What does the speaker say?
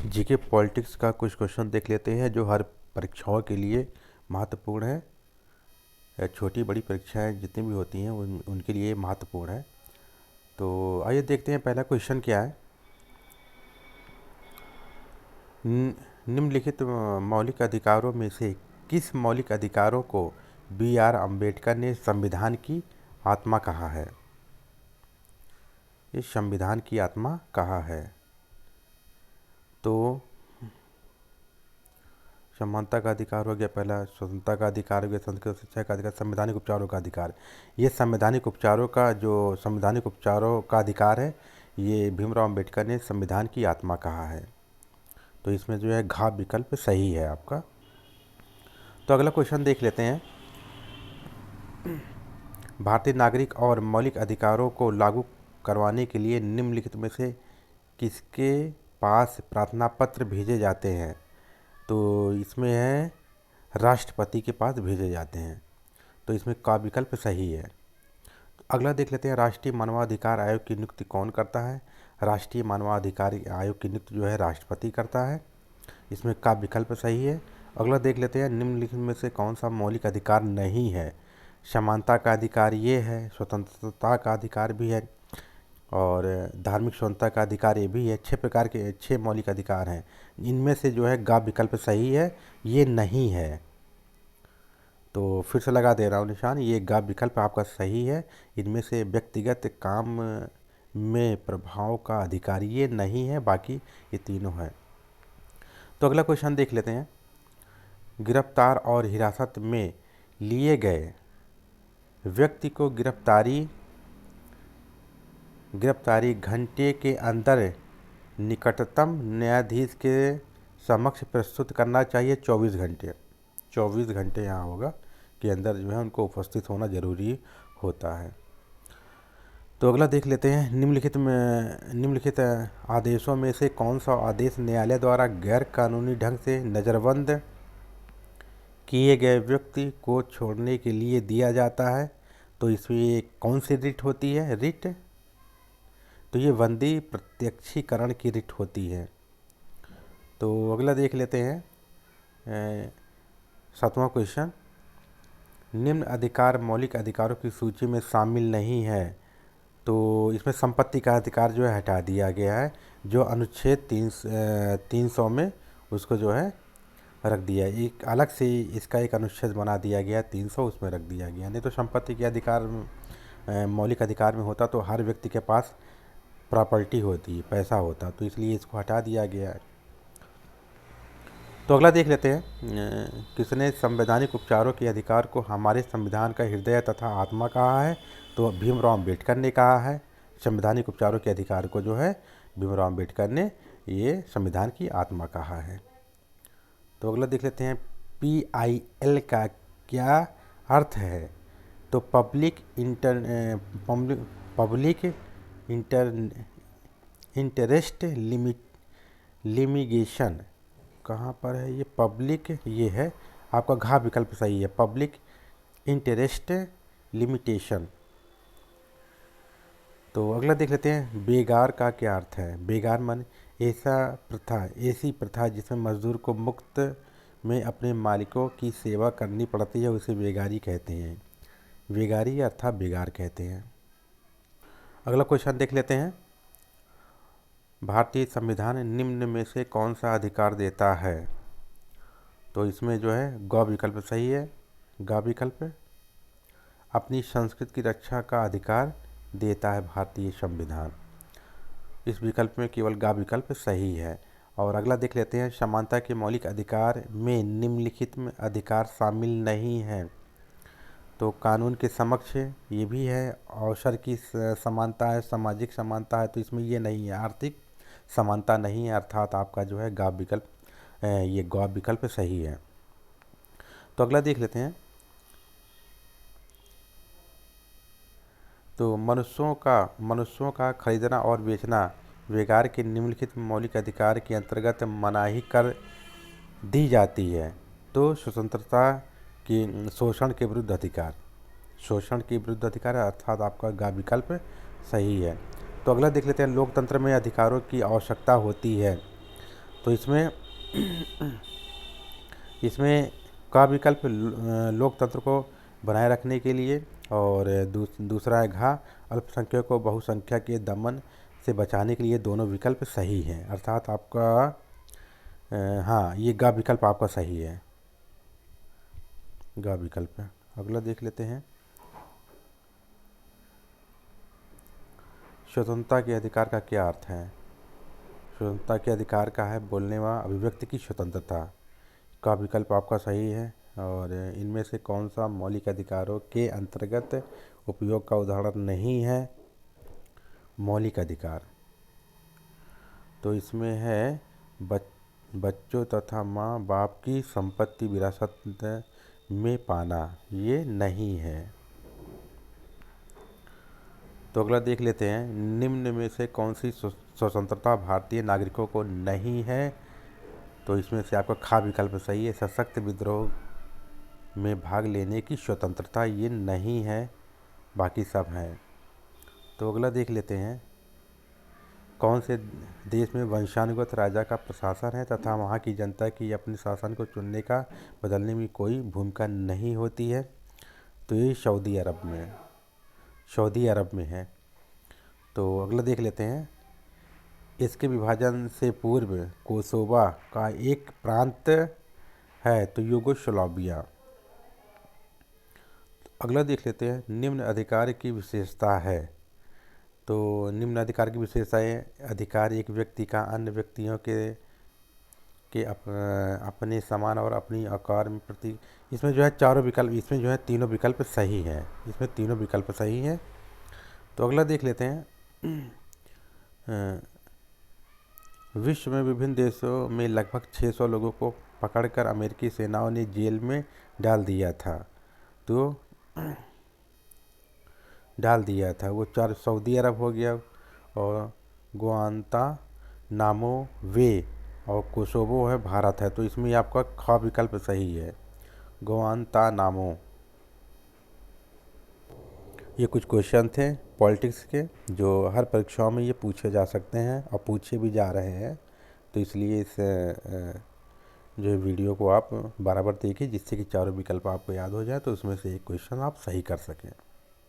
GK politics का कुछ question देख लेते हैं जो हर परीक्षाओं के लिए महत्वपूर्ण है। छोटी बड़ी परीक्षाएं जितनी भी होती हैं उनके लिए महत्वपूर्ण है। तो आइए देखते हैं पहला क्वेश्चन क्या है। निम्नलिखित मौलिक अधिकारों में से किस मौलिक अधिकारों को B.R. अम्बेडकर ने संविधान की आत्मा कहा है? इस संविधान की आत्मा कहा है। तो समानता का अधिकार हो गया पहला, स्वतंत्रता का अधिकार हो गया, संस्कृत शिक्षा का अधिकार, संवैधानिक उपचारों का अधिकार। ये संवैधानिक उपचारों का जो संवैधानिक उपचारों का अधिकार है ये भीमराव अंबेडकर ने संविधान की आत्मा कहा है। तो इसमें जो है घ विकल्प सही है आपका। तो अगला क्वेश्चन देख लेते हैं। भारतीय नागरिक और मौलिक अधिकारों को लागू करवाने के लिए निम्नलिखित में से किसके पास प्रार्थना पत्र भेजे जाते हैं? तो इसमें है राष्ट्रपति के पास भेजे जाते हैं। तो इसमें का विकल्प सही है। अगला देख लेते हैं, राष्ट्रीय मानवाधिकार आयोग की नियुक्ति कौन करता है? राष्ट्रीय मानवाधिकार आयोग की नियुक्ति जो है राष्ट्रपति करता है। इसमें का विकल्प सही है। अगला देख लेते हैं, निम्नलिखित में से कौन सा मौलिक अधिकार नहीं है? समानता का अधिकार ये है, स्वतंत्रता का अधिकार भी है और धार्मिक स्वतंत्रता का अधिकार ये भी है। 6 प्रकार के 6 मौलिक अधिकार हैं। इनमें से जो है गा विकल्प सही है, ये नहीं है। तो फिर से लगा दे रहा हूँ निशान, ये गा विकल्प आपका सही है। इनमें से व्यक्तिगत काम में प्रभाव का अधिकार ये नहीं है, बाकी ये तीनों है। तो अगला क्वेश्चन देख लेते हैं। गिरफ्तार और हिरासत में लिए गए व्यक्ति को गिरफ्तारी घंटे के अंदर निकटतम न्यायाधीश के समक्ष प्रस्तुत करना चाहिए। 24 घंटे यहाँ होगा के अंदर जो है उनको उपस्थित होना जरूरी होता है। तो अगला देख लेते हैं, निम्नलिखित आदेशों में से कौन सा आदेश न्यायालय द्वारा गैर कानूनी ढंग से नज़रबंद किए गए व्यक्ति को छोड़ने के लिए दिया जाता है? तो इसमें कौन सी रिट होती है? रिट, तो ये बंदी प्रत्यक्षीकरण की रिट होती है। तो अगला देख लेते हैं 7वां क्वेश्चन। निम्न अधिकार मौलिक अधिकारों की सूची में शामिल नहीं है। तो इसमें संपत्ति का अधिकार जो है हटा दिया गया है, जो अनुच्छेद 300 में उसको जो है रख दिया है। एक अलग से इसका एक अनुच्छेद बना दिया गया है 300, उसमें रख दिया गया। नहीं तो संपत्ति के अधिकार मौलिक अधिकार में होता तो हर व्यक्ति के पास प्रॉपर्टी होती, पैसा होता, तो इसलिए इसको हटा दिया गया है। तो अगला देख लेते हैं, किसने संवैधानिक उपचारों के अधिकार को हमारे संविधान का हृदय तथा आत्मा कहा है? तो भीमराव अम्बेडकर ने कहा है। संवैधानिक उपचारों के अधिकार को जो है भीमराव अम्बेडकर ने ये संविधान की आत्मा कहा है। तो अगला देख लेते हैं, PIL का क्या अर्थ है? तो पब्लिक इंटरेस्ट लिमिगेशन। कहाँ पर है ये पब्लिक? ये है आपका घा विकल्प सही है, पब्लिक इंटरेस्ट लिमिटेशन। तो अगला देख लेते हैं, बेगार का क्या अर्थ है? बेगार मन ऐसी प्रथा जिसमें मजदूर को मुफ्त में अपने मालिकों की सेवा करनी पड़ती है, उसे बेगारी कहते हैं। बेगारी अर्थात बेगार कहते हैं। अगला क्वेश्चन देख लेते हैं, भारतीय संविधान निम्न में से कौन सा अधिकार देता है? तो इसमें जो है ग विकल्प सही है। ग विकल्प अपनी संस्कृति की रक्षा का अधिकार देता है भारतीय संविधान। इस विकल्प में केवल ग विकल्प सही है। और अगला देख लेते हैं, समानता के मौलिक अधिकार में निम्नलिखित में अधिकार शामिल नहीं है। तो कानून के समक्ष ये भी है, अवसर की समानता है, सामाजिक समानता है, तो इसमें ये नहीं है। आर्थिक समानता नहीं है, अर्थात आपका जो है ग विकल्प ये ग विकल्प सही है। तो अगला देख लेते हैं, तो मनुष्यों का खरीदना और बेचना बेगार के निम्नलिखित मौलिक अधिकार के अंतर्गत मनाही कर दी जाती है। तो स्वतंत्रता की शोषण के विरुद्ध अधिकार अर्थात आपका गा विकल्प सही है। तो अगला देख लेते हैं, लोकतंत्र में अधिकारों की आवश्यकता होती है। तो इसमें इसमें का विकल्प लोकतंत्र को बनाए रखने के लिए, और दूसरा है घा अल्पसंख्यकों को बहुसंख्या के दमन से बचाने के लिए। दोनों विकल्प सही हैं, अर्थात आपका हाँ, ये गा विकल्प आपका सही है, गा विकल्प है। अगला देख लेते हैं। स्वतंत्रता के अधिकार का क्या अर्थ है? स्वतंत्रता के अधिकार का है बोलने व अभिव्यक्ति की स्वतंत्रता। का विकल्प आपका सही है। और इनमें से कौन सा मौलिक अधिकारों के अंतर्गत उपयोग का उदाहरण नहीं है? मौलिक अधिकार तो इसमें है बच्चों तथा माँ बाप की संपत्ति विरासत में पाना, ये नहीं है। तो अगला देख लेते हैं। निम्न में से कौन सी स्वतंत्रता भारतीय नागरिकों को नहीं है? तो इसमें से आपका खा विकल्प सही है। सशक्त विद्रोह में भाग लेने की स्वतंत्रता, ये नहीं है, बाकी सब हैं। तो अगला देख लेते हैं। कौन से देश में वंशानुगत राजा का प्रशासन है तथा वहाँ की जनता की अपने शासन को चुनने का बदलने में कोई भूमिका नहीं होती है? तो ये सऊदी अरब में है। तो अगला देख लेते हैं। इसके विभाजन से पूर्व कोसोवा का एक प्रांत है, तो यूगोस्लाविया। अगला देख लेते हैं। निम्न अधिकार की विशेषता है। तो निम्न अधिकार की विशेषताएं: अधिकार एक व्यक्ति का अन्य व्यक्तियों के अपने समान और अपनी आकार में प्रति। इसमें जो है चारों विकल्प, इसमें जो है तीनों विकल्प सही हैं, इसमें तीनों विकल्प सही हैं। तो अगला देख लेते हैं। विश्व में विभिन्न देशों में लगभग 600 लोगों को पकड़कर अमेरिकी सेनाओं ने जेल में डाल दिया था। वो 4 सऊदी अरब हो गया, और गुआंतानामो वे और कोसोवो है, भारत है। तो इसमें आपका ख विकल्प सही है, गुआंतानामो। ये कुछ क्वेश्चन थे पॉलिटिक्स के जो हर परीक्षाओं में ये पूछे जा सकते हैं और पूछे भी जा रहे हैं। तो इसलिए इस जो वीडियो को आप बराबर देखिए, जिससे कि चारों विकल्प आपको याद हो जाए, तो उसमें से एक क्वेश्चन आप सही कर सकें।